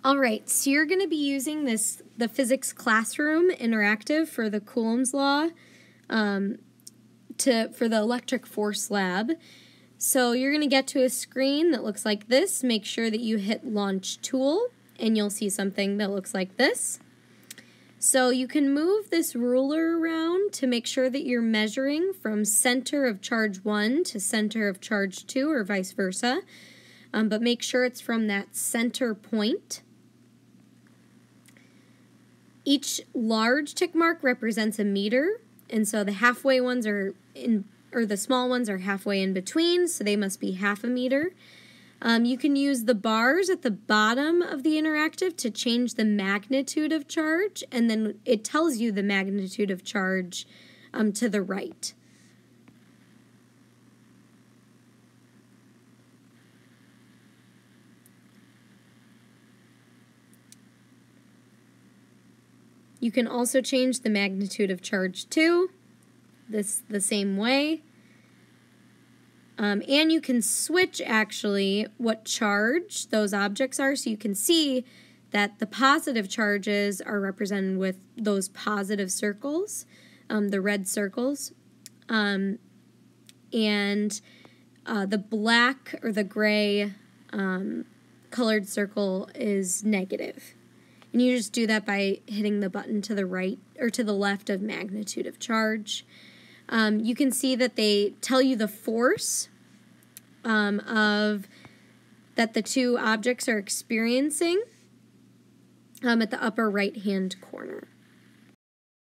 All right, so you're going to be using the physics classroom interactive for the Coulomb's law for the electric force lab. So you're going to get to a screen that looks like this. Make sure that you hit launch tool and you'll see something that looks like this. So you can move this ruler around to make sure that you're measuring from center of charge 1 to center of charge 2 or vice versa. But make sure it's from that center point. Each large tick mark represents a meter, and so the halfway ones the small ones are halfway in between, so they must be half a meter. You can use the bars at the bottom of the interactive to change the magnitude of charge, and then it tells you the magnitude of charge to the right. You can also change the magnitude of charge too, the same way. And you can switch actually what charge those objects are, so you can see that the positive charges are represented with those positive circles, the red circles, and the black or the gray colored circle is negative. And you just do that by hitting the button to the right or to the left of magnitude of charge. You can see that they tell you the force that the two objects are experiencing at the upper right-hand corner.